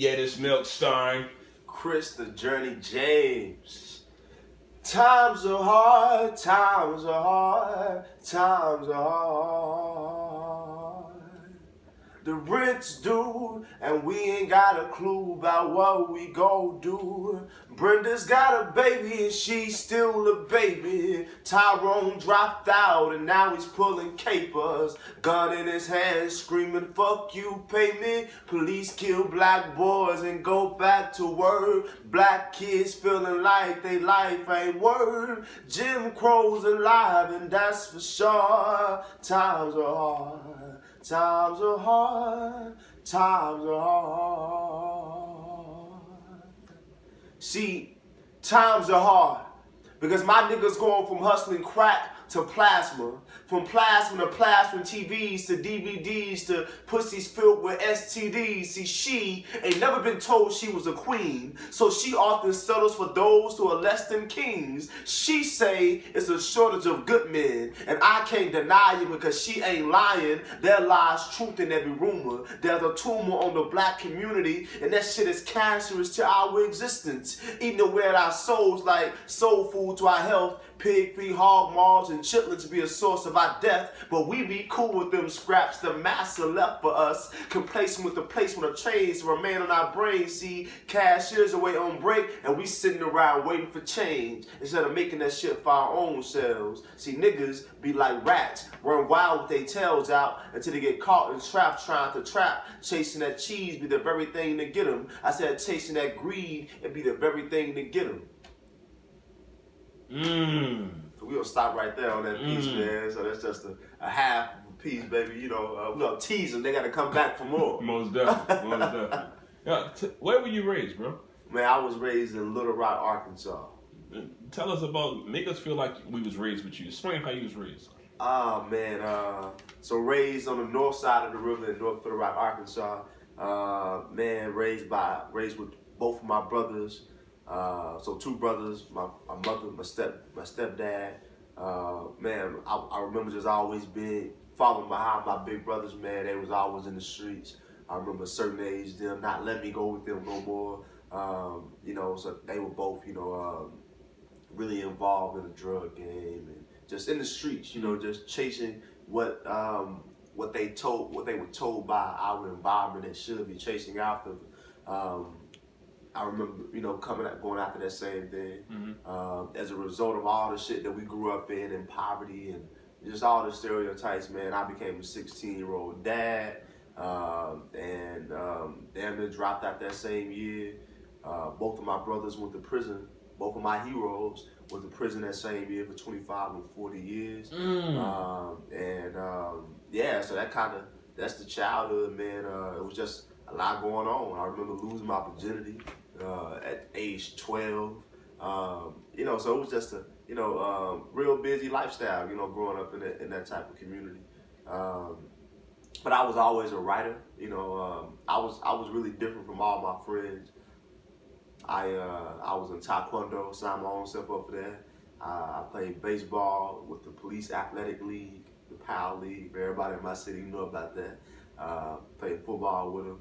YeahThisMilk starring Chris the Journey James. Times are hard, times are hard, times are hard. The rent's due, and we ain't got a clue about what we gon' do. Brenda's got a baby, and she's still a baby. Tyrone dropped out, and now he's pulling capers. Gun in his hand, screaming, fuck you, pay me. Police kill black boys and go back to work. Black kids feeling like they life ain't worth. Jim Crow's alive, and that's for sure. Times are hard. Times are hard, times are hard. See, times are hard because my niggas going from hustling crack to plasma, from plasma to plasma TVs to DVDs to pussies filled with STDs. See, she ain't never been told she was a queen, so she often settles for those who are less than kings. She say it's a shortage of good men, and I can't deny it because she ain't lying. There lies truth in every rumor. There's a tumor on the black community, and that shit is cancerous to our existence, eating away at our souls like soul food to our health. Pig-free hog maws and chitlins be a source of our death, but we be cool with them scraps the master left for us, complacent with the placement of chains to remain on our brains. See, cashiers away on break, and we sitting around waiting for change instead of making that shit for our own selves. See, niggas be like rats, run wild with their tails out until they get caught in traps trying to trap. Chasing that cheese be the very thing to get them. I said chasing that greed and be the very thing to get them. So we'll stop right there on that piece, man. So that's just a half piece, baby. You know, we're gonna tease them. They gotta come back for more. Most definitely, most definitely. Yeah, where were you raised, bro? Man, I was raised in Little Rock, Arkansas. Tell us make us feel like we was raised with you. Explain how you was raised. Man, so raised on the north side of the river in North Little Rock, Arkansas. Man, raised with both of my brothers. So two brothers, my mother, my stepdad. Man, I remember just always being following behind my big brothers, man. They was always in the streets. I remember a certain age, them not letting me go with them no more. You know, so they were both, you know, really involved in the drug game and just in the streets, you know, just chasing what they were told by our environment they should be chasing after. I remember, you know, going after that same thing. As a result of all the shit that we grew up in poverty and just all the stereotypes, man, I became a 16-year-old dad, and damn near dropped out that same year. Both of my brothers went to prison. Both of my heroes went to prison that same year for 25 and 40 years. Yeah, so that's the childhood, man. It was just a lot going on. I remember losing my virginity at age 12. You know, so it was just a, you know, real busy lifestyle, you know, growing up in that type of community. But I was always a writer, you know. I was really different from all my friends. I was in Taekwondo, signed my own self up for that. I played baseball with the Police Athletic League, the PAL League. Everybody in my city knew about that. Played football with them.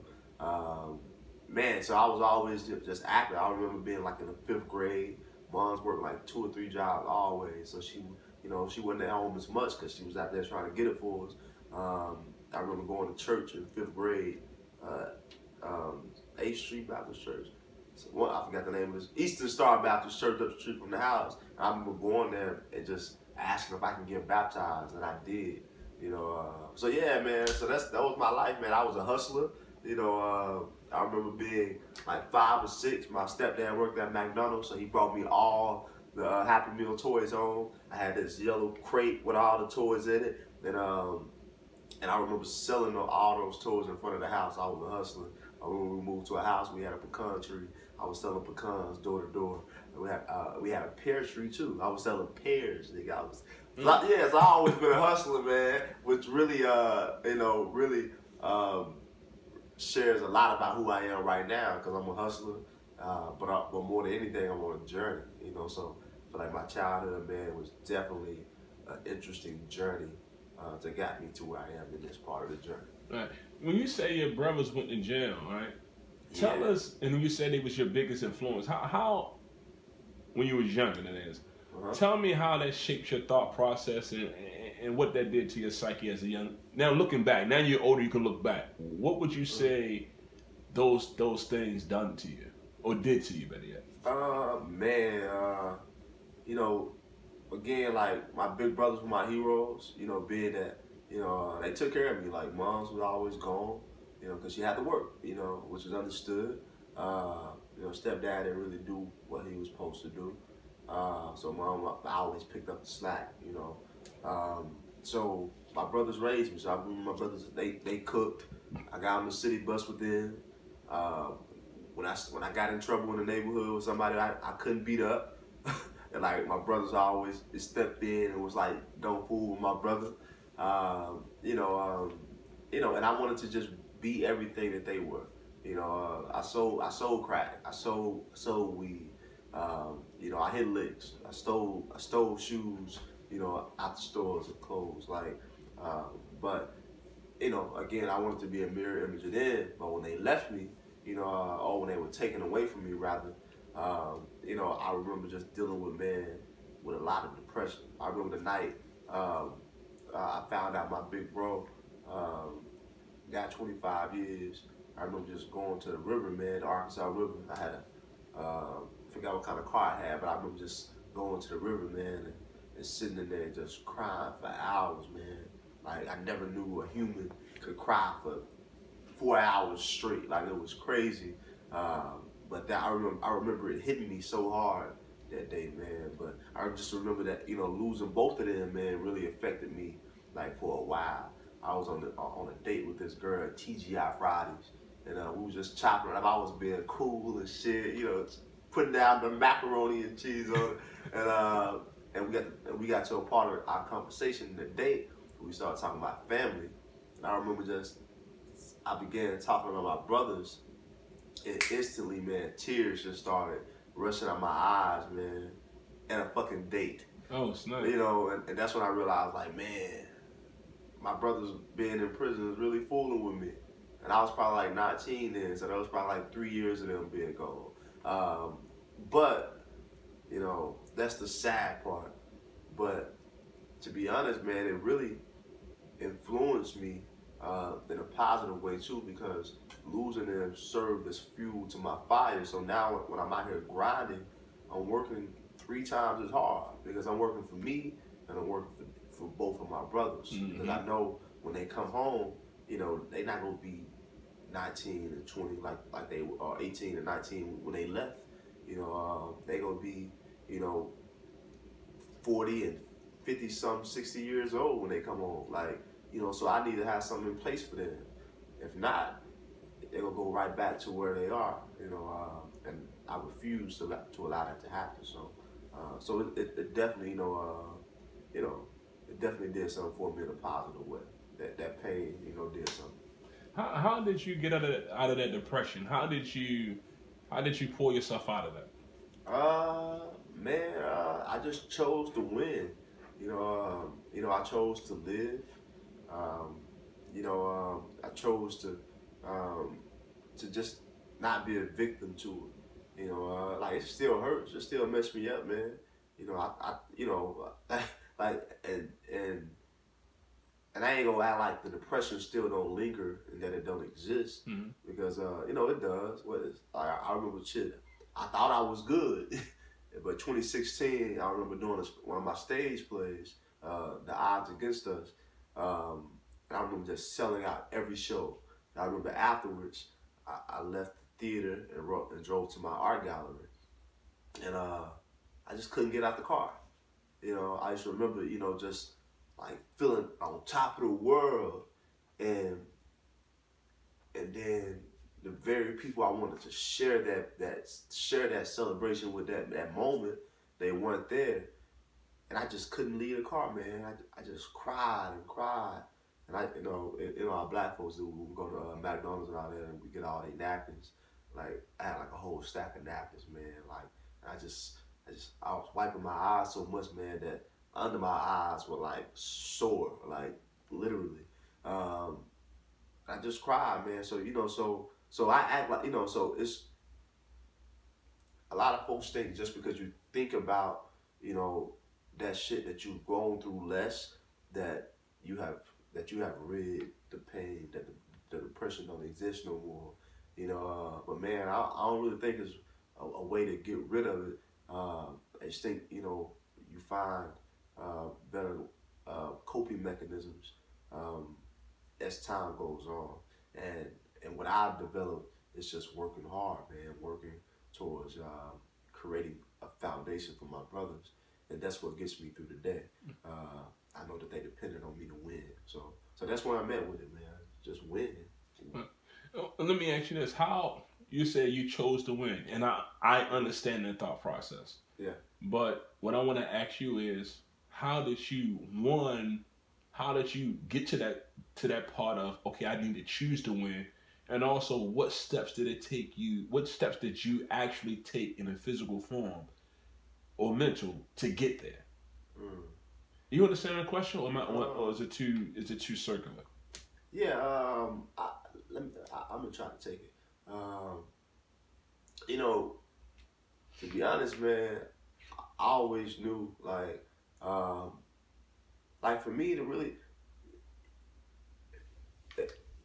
Man, so I was always just active. I remember being like in the 5th grade. Mom's worked like 2 or 3 jobs always, so she, you know, she wasn't at home as much because she was out there trying to get it for us. I remember going to church in 5th grade, 8th Street Baptist Church. So I forgot the name of it. Eastern Star Baptist Church up the street from the house. And I remember going there and just asking if I can get baptized, and I did. You know, so yeah, man. So that was my life, man. I was a hustler. You know, I remember being like 5 or 6. My stepdad worked at McDonald's, so he brought me all the Happy Meal toys home. I had this yellow crate with all the toys in it, and I remember selling all those toys in front of the house. I was a hustler. When we moved to a house, we had a pecan tree. I was selling pecans door to door. We had a pear tree too. I was selling pears, nigga. Yeah, so I always been a hustler, man, which really, you know, really shares a lot about who I am right now, because I'm a hustler. But more than anything, I'm on a journey, you know. So I feel like my childhood, man, was definitely an interesting journey that got me to where I am in this part of the journey. Right. When you say your brothers went to jail, right? Tell us, and you said it was your biggest influence. How when you was younger, that is. Tell me how that shaped your thought process and what that did to your psyche as a young. Now looking back, now you're older, you can look back. What would you say those things done to you or did to you, better yet? Man, you know, again, like my big brothers were my heroes. You know, being that they took care of me. Like moms was always gone, because she had to work. Which is understood. Stepdad didn't really do what he was supposed to do. So mom always picked up the slack. So my brothers raised me. So I remember my brothers, they cooked. I got on the city bus with them. When I got in trouble in the neighborhood with somebody I couldn't beat up, and like my brothers always stepped in and was like, "Don't fool with my brother," and I wanted to just be everything that they were. I sold crack, I sold weed. I hit licks. I stole shoes. Out the stores and clothes. But again, I wanted to be a mirror image of them. But when they left me, or when they were taken away from me, rather, I remember just dealing with a lot of depression. I remember the night I found out my big bro got 25 years. I remember just going to the river, man, the Arkansas River. I had I forgot what kind of car I had, but I remember just going to the river, man, and sitting in there just crying for hours, man. Like I never knew a human could cry for 4 hours straight. Like it was crazy. But I remember it hitting me so hard that day, man. But I just remember that losing both of them, man, really affected me. Like for a while, I was on a date with this girl at TGI Fridays, and we was just chopping it up. I was being cool and shit, putting down the macaroni and cheese on it, and we got to a part of our conversation in the date. We started talking about family, and I remember I began talking about my brothers, and instantly, man, tears just started rushing out my eyes, man, at a fucking date. Oh, snap. And that's when I realized, like, man, my brothers being in prison is really fooling with me. And I was probably like 19 then, so that was probably like 3 years of them being gone. But, that's the sad part. But to be honest, man, it really influenced me in a positive way too, because losing them served as fuel to my fire. So now when I'm out here grinding, I'm working 3 times as hard because I'm working for me and I'm working for both of my brothers. Mm-hmm. Because I know when they come home, they're not gonna be 19 and 20 like they were, or 18 and 19 when they left. They gonna be 40 and 50 some 60 years old when they come home. So I need to have something in place for them. If not, they're gonna go right back to where they are. And I refuse to allow that to happen. So it definitely it definitely did something for me in a positive way. That pain did something. How did you get out of that depression? How did you pull yourself out of that? Man, I just chose to win. I chose to live. I chose to just not be a victim to it. It still hurts. It still messed me up, man. And I ain't gonna act like the depression still don't linger and that it don't exist, mm-hmm. because it does. I remember shit. I thought I was good, but 2016, I remember doing one of my stage plays, The Odds Against Us. And I remember just selling out every show. And I remember afterwards, I left the theater and drove to my art gallery, and I just couldn't get out the car. I just remember, just like feeling on top of the world, and then the very people I wanted to share that celebration with, that moment, they weren't there, and I just couldn't leave the car, man. I just cried and cried, and our black folks do. We go to McDonald's and all that, and we get all these napkins. Like I had like a whole stack of napkins, man. And I was wiping my eyes so much, man, that under my eyes were like sore, like literally. I just cried, man. So So I act like, so it's a lot of folks think just because you think about, that shit that you've gone through less, that you have rid the pain, that the depression don't exist no more. But man, I don't really think it's a way to get rid of it. I just think, you find better coping mechanisms as time goes on. And what I've developed is just working hard, man, working towards creating a foundation for my brothers. And that's what gets me through the day. I know that they depended on me to win. So that's where I'm at with it, man. Just winning. Let me ask you this. How, you said you chose to win, and I understand that thought process. Yeah. But what I want to ask you is, how did you get to that part of, okay, I need to choose to win? And also, what steps did you actually take in a physical form or mental to get there? You understand the question, or is it too circular? Yeah, I'm gonna try to take it. To be honest, man, I always knew like for me to really,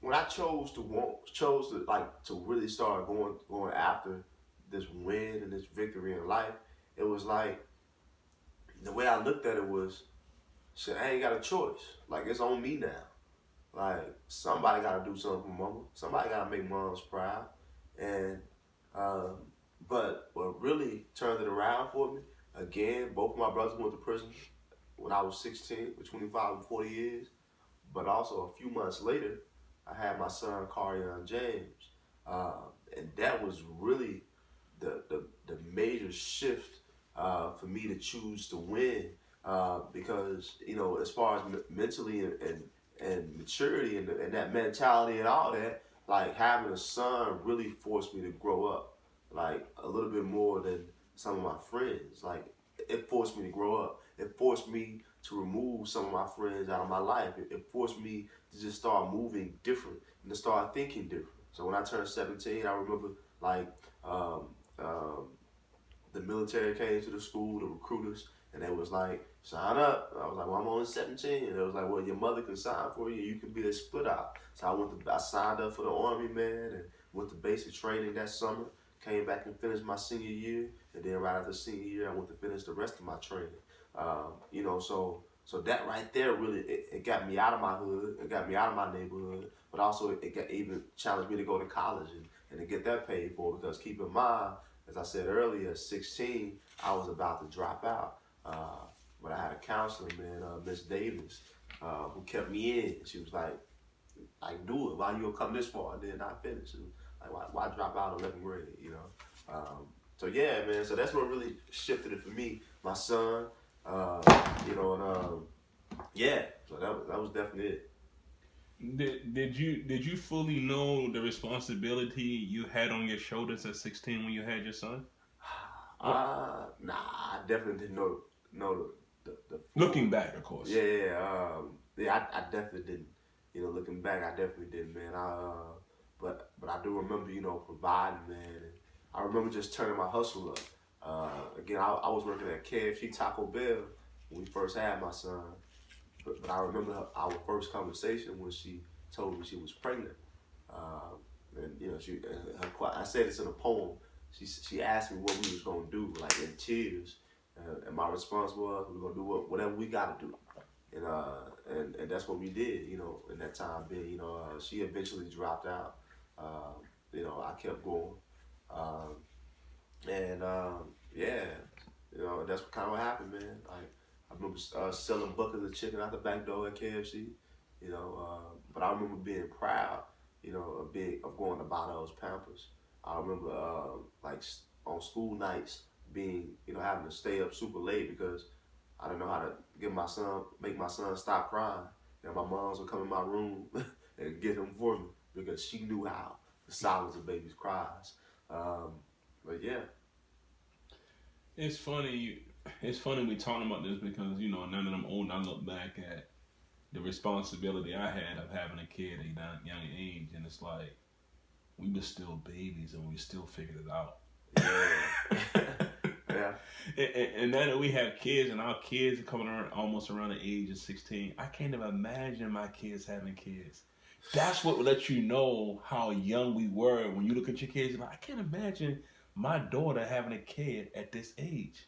when I chose to really start going after this win and this victory in life, it was like the way I looked at it was, shit, I ain't got a choice. Like, it's on me now. Like, somebody got to do something for mama. Somebody got to make moms proud. And but what really turned it around for me, again, both of my brothers went to prison when I was 16, for 25 and 40 years. But also a few months later, I had my son, Carion James. And that was really the major shift for me to choose to win. Because, as far as mentally and maturity and that mentality and all that, like, having a son really forced me to grow up, like, a little bit more than some of my friends. Like, it forced me to grow up. It forced me to remove some of my friends out of my life. It forced me to just start moving different and to start thinking different. So when I turned 17, I remember, like, the military came to the school, the recruiters, and they was like, sign up. And I was like, well, I'm only 17. And they was like, well, your mother can sign for you. You can be a split out. So I signed up for the Army, man, and went to basic training that summer. Came back and finished my senior year. And then right after senior year, I went to finish the rest of my training. So that right there really, it got me out of my hood. It got me out of my neighborhood. But also it even challenged me to go to college and to get that paid for. Because keep in mind, as I said earlier, at 16, I was about to drop out. But I had a counselor, man, Miss Davis, who kept me in. She was like, do it. Why you gonna come this far and then not finish? And, like, why drop out 11th grade, So yeah, man, so that's what really shifted it for me. My son, yeah, so that was definitely it. Did you fully know the responsibility you had on your shoulders at 16 when you had your son? Nah, I definitely didn't know the looking back, of course. Yeah, I definitely didn't. Looking back, I definitely didn't, man. But I do remember, providing, man. And I remember just turning my hustle up. Again, I was working at KFC Taco Bell when we first had my son. But I remember our first conversation when she told me she was pregnant. I said this in a poem. She asked me what we was gonna do, like, in tears. And my response was, we're gonna do whatever we gotta do. And that's what we did, in that time being. She eventually dropped out. I kept going. That's kind of what happened, man. Like, I remember selling buckets of chicken out the back door at KFC, but I remember being proud, of going to buy those Pampers. I remember, on school nights being, having to stay up super late because I didn't know how to make my son stop crying. And my moms would come in my room and get him for me because she knew how to silence a baby's cries. But yeah. It's funny we talking about this because, now that I'm old, I look back at the responsibility I had of having a kid at a young age, and it's like, we were still babies and we still figured it out. Yeah. Yeah. And now that we have kids and our kids are coming around almost around the age of 16, I can't even imagine my kids having kids. That's what lets you know how young we were. When you look at your kids, you're like, I can't imagine my daughter having a kid at this age.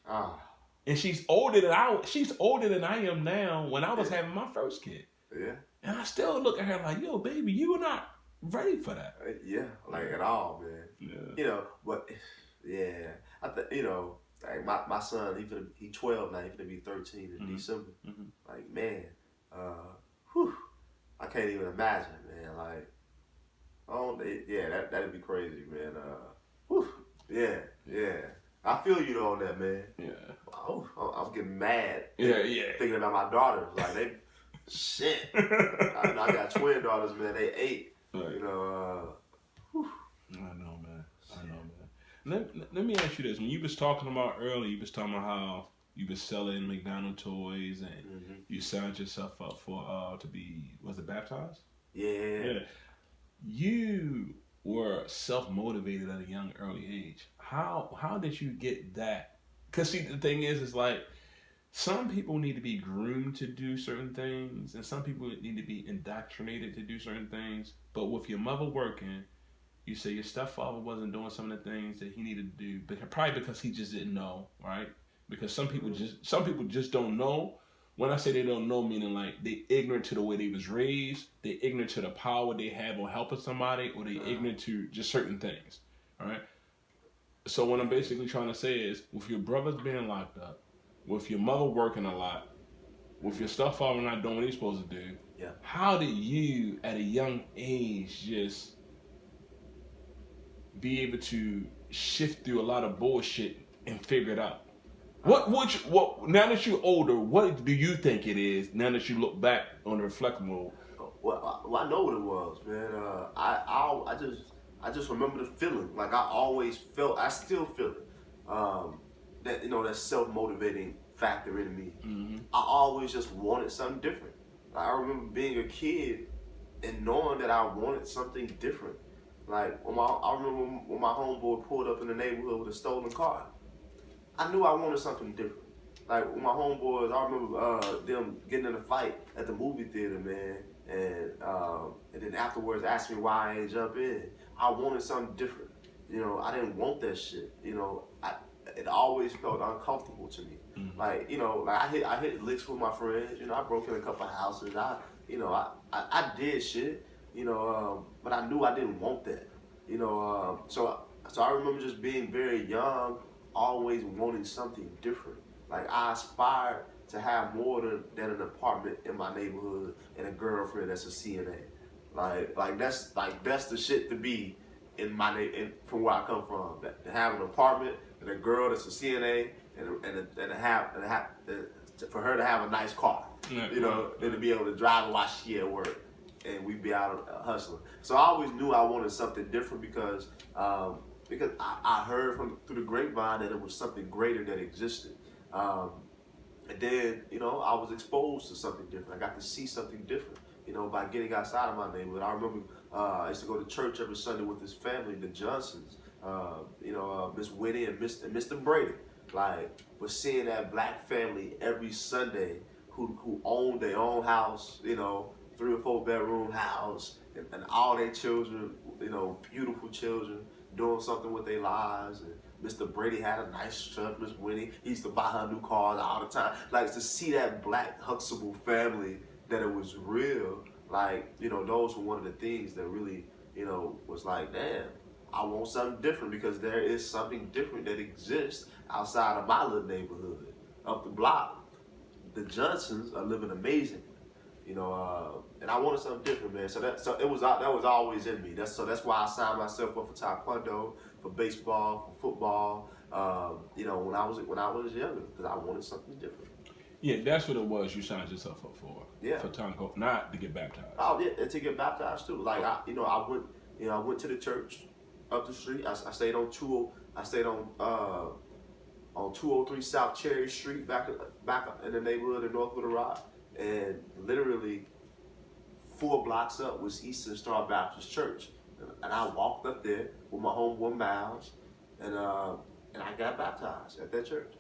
And she's older than I am now when I was having my first kid. Yeah. And I still look at her like, yo, baby, you were not ready for that. Yeah, like at all, man. Yeah. You know, but yeah, you know, like my son, he 12 now. He's gonna be 13 in December. Like, man, whew, I can't even imagine, man. Like, that'd be crazy, man. Whew, yeah. I feel you though on that, man. Yeah. Oh, I'm getting mad. Yeah. Thinking about my daughters, like they, shit. I got twin daughters, man. They 8. Right. You know. I know, man. Let me ask you this: when you was talking about earlier, you was talking about how you was selling McDonald's toys and you signed yourself up for to be, was it baptized? Yeah. You were self-motivated at a young early age. How did you get that? Because see, the thing is like some people need to be groomed to do certain things, and some people need to be indoctrinated to do certain things. But with your mother working, you say your stepfather wasn't doing some of the things that he needed to do, probably because he just didn't know, right? Because some people just don't know. When I say they don't know, meaning like they ignorant to the way they was raised, they ignorant to the power they have on helping somebody, or they ignorant to just certain things, all right? So what I'm basically trying to say is, with your brothers being locked up, with your mother working a lot, with your stepfather not doing what he's supposed to do, how did you, at a young age, just be able to shift through a lot of bullshit and figure it out? What now that you're older, what do you think it is now that you look back on the reflect mode? Well, I know what it was, man. I just remember the feeling. Like I always felt, I still feel it. That, you know, that self-motivating factor in me. I always just wanted something different. Like, I remember being a kid and knowing that I wanted something different. Like I remember when my homeboy pulled up in the neighborhood with a stolen car. I knew I wanted something different. Like with my homeboys, I remember them getting in a fight at the movie theater, man, and then afterwards asking me why I ain't jump in. I wanted something different. You know, I didn't want that shit. You know, it always felt uncomfortable to me. Like, you know, like I hit licks with my friends. You know, I broke in a couple of houses. I did shit. You know, but I knew I didn't want that. You know, so I remember just being very young, always wanting something different. Like I aspired to have more than an apartment in my neighborhood and a girlfriend that's a CNA. Like that's the shit to be in from where I come from. To have an apartment and a girl that's a CNA for her to have a nice car. You know, and to be able to drive while she at work. And we'd be out hustling. So I always knew I wanted something different because I heard through the grapevine that it was something greater that existed. And then, you know, I was exposed to something different. I got to see something different, you know, by getting outside of my neighborhood. I remember I used to go to church every Sunday with this family, the Johnsons, you know, Miss Whitty and Mr. Brady. Like, was seeing that black family every Sunday who owned their own house, you know, 3 or 4 bedroom house, and all their children, you know, beautiful children, doing something with their lives. And Mr. Brady had a nice truck, Miss Winnie, he used to buy her new cars all the time. Like, to see that black Huxtable family, that it was real, like, you know, those were one of the things that really, you know, was like, damn, I want something different, because there is something different that exists outside of my little neighborhood, up the block. The Johnsons are living amazing. You know, and I wanted something different, man. So that was always in me. That's why I signed myself up for taekwondo, for baseball, for football. You know, when I was younger, because I wanted something different. Yeah, that's what it was. You signed yourself up for. Yeah. For taekwondo, not to get baptized. Oh yeah, and to get baptized too. Like I went to the church up the street. I stayed on 203 South Cherry Street, back in the neighborhood in North Little Rock. And literally 4 blocks up was Eastern Star Baptist Church. And I walked up there with my homeboy Miles, and I got baptized at that church.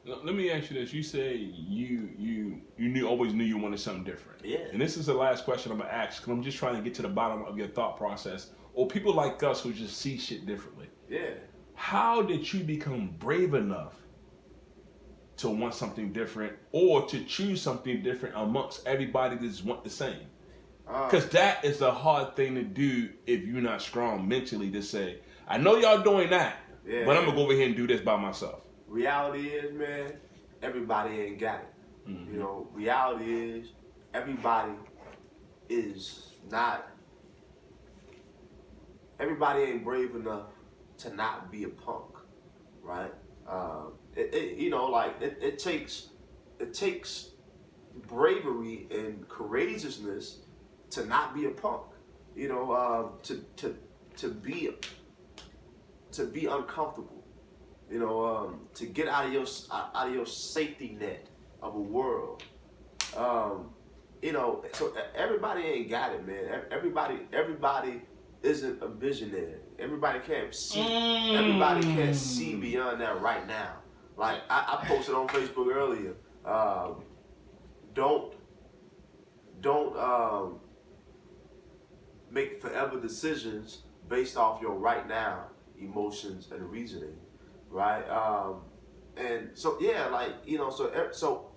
Let me ask you this. You say you always knew you wanted something different. Yeah. And this is the last question I'm going to ask, because I'm just trying to get to the bottom of your thought process, or people like us who just see shit differently. Yeah. How did you become brave enough to want something different, or to choose something different amongst everybody that just want the same? Because that is a hard thing to do if you're not strong mentally, to say, I know y'all doing that, but I'm going to go over here and do this by myself. Reality is, man, everybody ain't got it. Mm-hmm. You know, reality is everybody ain't brave enough to not be a punk, right? It takes bravery and courageousness to not be a punk. You know, to be uncomfortable. You know, to get out of your safety net of a world. You know, so everybody ain't got it, man. Everybody isn't a visionary. Everybody can't see. Everybody can't see beyond that right now. Like I posted on Facebook earlier. Don't make forever decisions based off your right now emotions and reasoning. Right, and so yeah, like, you know, so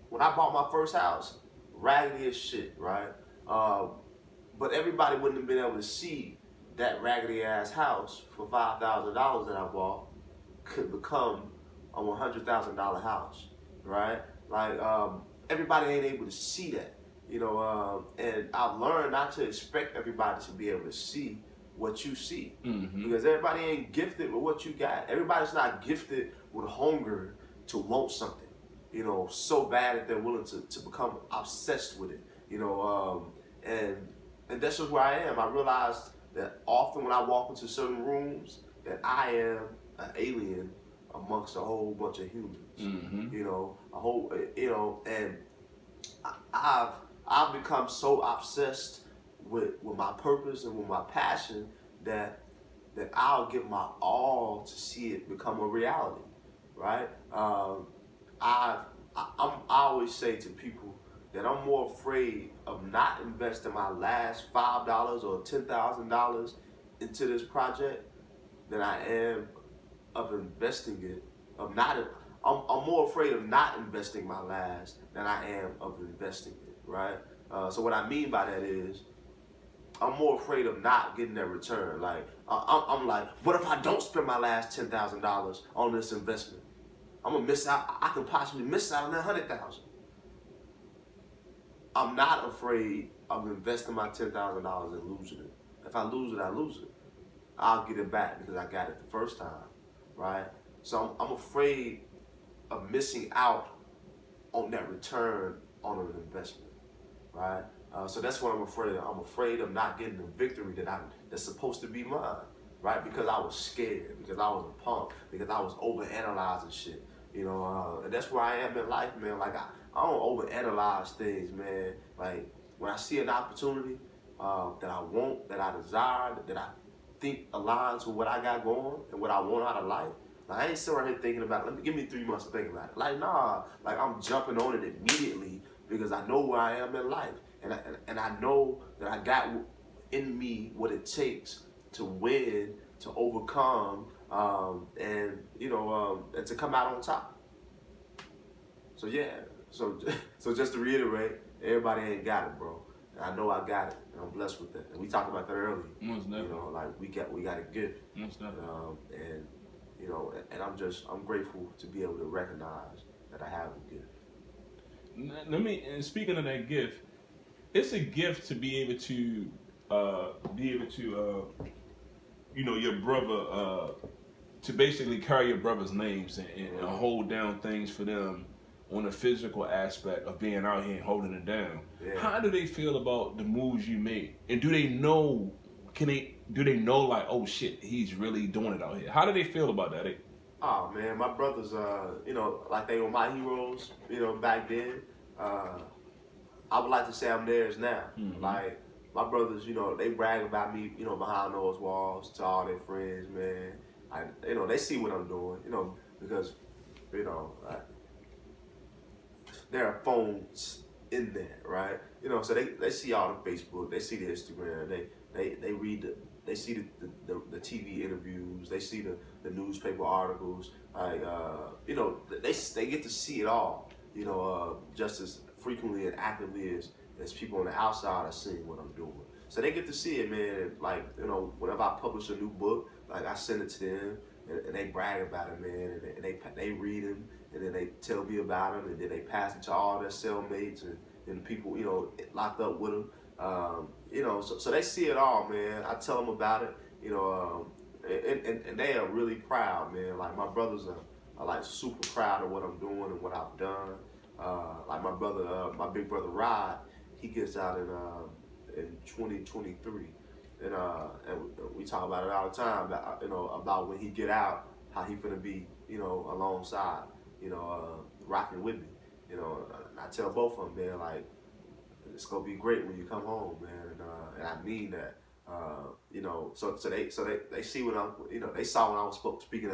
when I bought my first house, raggedy as shit, right? But everybody wouldn't have been able to see that raggedy ass house for $5,000 that I bought could become a $100,000 house, right? Like everybody ain't able to see that, you know, and I've learned not to expect everybody to be able to see what you see, because everybody ain't gifted with what you got. Everybody's not gifted with hunger to want something, you know, so bad that they're willing to become obsessed with it, you know, and that's just where I am. I realized that often when I walk into certain rooms that I am an alien amongst a whole bunch of humans, you know, and I've become so obsessed with my purpose and with my passion that I'll give my all to see it become a reality, right? I always say to people that I'm more afraid of not investing my last $5 or $10,000 into this project than I am of investing it. I'm more afraid of not investing my last than I am of investing it, right? So what I mean by that is, I'm more afraid of not getting that return. Like, I'm like, what if I don't spend my last $10,000 on this investment? I'm gonna miss out. I could possibly miss out on that $100,000. I'm not afraid of investing my $10,000 and losing it. If I lose it, I lose it. I'll get it back because I got it the first time, right? So I'm afraid of missing out on that return on an investment, right? So that's what I'm afraid of. I'm afraid of not getting the victory that's supposed to be mine, right? Because I was scared, because I was a punk, because I was overanalyzing shit, you know. And that's where I am in life, man. Like I don't overanalyze things, man. Like when I see an opportunity that I want, that I desire, that I think aligns with what I got going and what I want out of life, like, I ain't sitting right here thinking about it. Give me 3 months to think about it. Like, nah, like I'm jumping on it immediately because I know where I am in life. And I know that I got in me what it takes to win, to overcome, and you know, and to come out on top. So yeah, so just to reiterate, everybody ain't got it, bro. And I know I got it, and I'm blessed with it. And we talked about that earlier. Most definitely. You know, like we got a gift. Most definitely. And you know, and I'm grateful to be able to recognize that I have a gift. And speaking of that gift, it's a gift to be able to, you know, your brother, to basically carry your brother's names and hold down things for them on the physical aspect of being out here and holding it down. Yeah. How do they feel about the moves you make? And do they know, like, oh shit, he's really doing it out here? How do they feel about that? Oh man, my brothers, you know, like they were my heroes, you know, back then. I would like to say I'm theirs now. Mm-hmm. Like, my brothers, you know, they brag about me, you know, behind those walls to all their friends, man. You know, they see what I'm doing, you know, because, you know, there are phones in there, right? You know, so they see all the Facebook, they see the Instagram, they read they see the TV interviews, they see the newspaper articles, like you know, they get to see it all, you know, just as frequently and actively as people on the outside are seeing what I'm doing. So they get to see it, man. Like, you know, whenever I publish a new book, like I send it to them, and they brag about it, man, and they read them, and then they tell me about them, and then they pass it to all their cellmates and the people, you know, locked up with them. You know, so they see it all, man. I tell them about it, you know, and they are really proud, man. Like my brothers are like super proud of what I'm doing and what I've done. Like my brother, my big brother Rod, he gets out in 2023. And we talk about it all the time. About, you know, about when he get out, how he finna be, you know, alongside, you know, rocking with me. You know, and I tell both of them, man, like it's gonna be great when you come home, man. And I mean that. You know, so they see what I'm, you know, they saw when I was speaking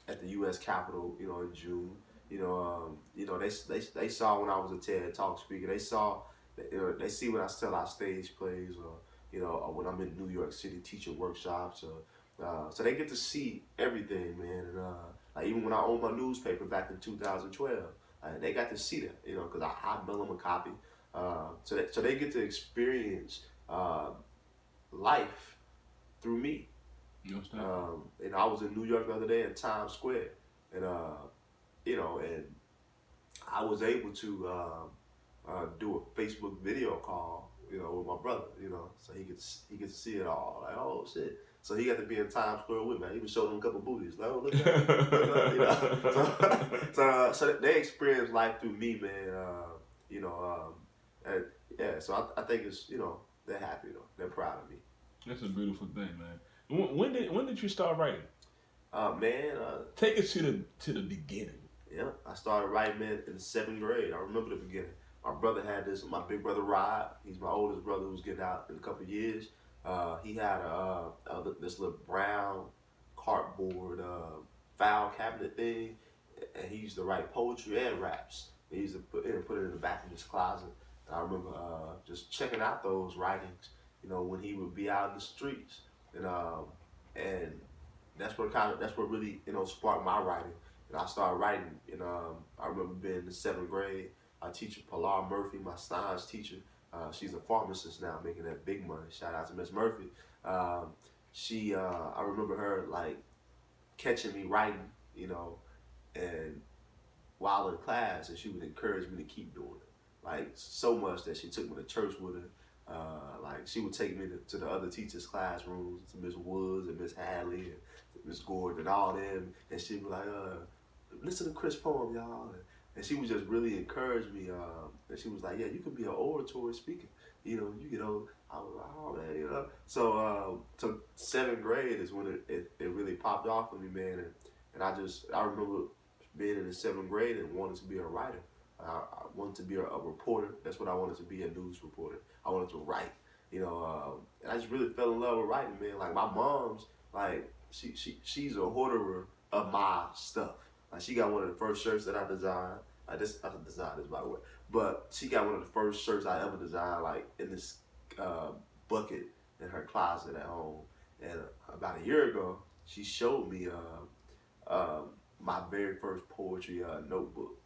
at the U.S. Capitol, you know, in June. You know, they saw when I was a TED Talk speaker. They saw, you know, they see when I sell our stage plays, or you know, or when I'm in New York City teaching workshops, so they get to see everything, man. And like even when I owned my newspaper back in 2012, they got to see that, you know, because I mail them a copy, so they get to experience life through me. You And I was in New York the other day in Times Square, and you know, and I was able to do a Facebook video call, you know, with my brother, you know, so he gets to see it all. Like, oh shit! So he got to be in Times Square with me. I even showed him a couple booties. Like, oh look at that, you know. So they experience life through me, man. You know, and yeah. So I think it's, you know, they're happy though. They're proud of me. That's a beautiful thing, man. When did you start writing? Man, take us to the beginning. Yeah, I started writing, man, in the 7th grade. I remember the beginning. My brother had this. My big brother Rod. He's my oldest brother who's getting out in a couple of years. He had this little brown cardboard file cabinet thing, and he used to write poetry and raps. He used to put it in the back of his closet. And I remember just checking out those writings, you know, when he would be out in the streets, and that's what really, you know, sparked my writing. And I started writing, and I remember being in the 7th grade. Our teacher, Pilar Murphy, my science teacher, she's a pharmacist now, making that big money. Shout out to Miss Murphy. I remember her like catching me writing, you know, and while in class, and she would encourage me to keep doing it. Like so much that she took me to church with her. Like she would take me to the other teachers' classrooms, to Miss Woods and Miss Hadley and Miss Gordon and all them, and she'd be like, listen to Chris' poem, y'all. And she would just really encourage me. And she was like, yeah, you can be an oratory speaker. You know, you get old. I was like, oh man, you know. So 7th grade is when it really popped off for me, man. And I remember being in the 7th grade and wanting to be a writer. I wanted to be a reporter. That's what I wanted to be, a news reporter. I wanted to write, you know. And I just really fell in love with writing, man. Like my mom's, like she's a hoarder of my stuff. Like she got one of the first shirts that I designed. I didn't design this, by the way, but she got one of the first shirts I ever designed, like in this bucket in her closet at home. And about a year ago, she showed me my very first poetry notebook,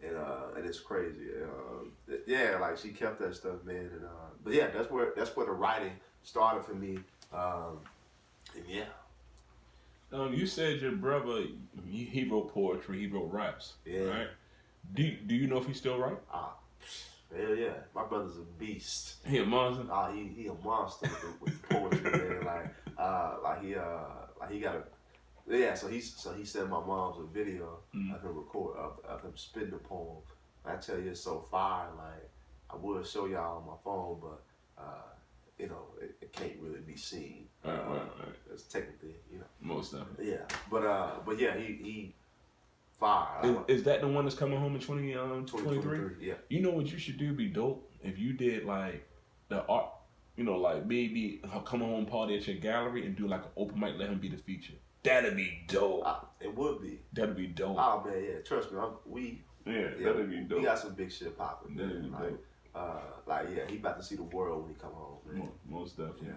and it's crazy. Yeah, like she kept that stuff, man. And but yeah, that's where the writing started for me. And yeah. You said your brother, he wrote poetry, he wrote raps, yeah. Right? Do you know if he still write? Hell yeah, my brother's a beast. He a monster. He a monster with poetry, man. Like he got a, yeah. So he sent my mom's a video of him of him spitting the poem. I tell you, it's so fire. Like I would show y'all on my phone, but you know, it can't really be seen. Right. It's technically, you know. Most definitely. Yeah, but yeah, he fire. Is that the one that's coming home in 2023? Yeah. You know what you should do? Be dope if you did like the you know, like maybe a come home party at your gallery and do like an open mic, let him be the feature. That'd be dope. It would be. That'd be dope. Oh man, yeah. Trust me, that'd be dope. We got some big shit popping. That'd be dope. Like, he about to see the world when he come home, man. Most definitely. Yeah.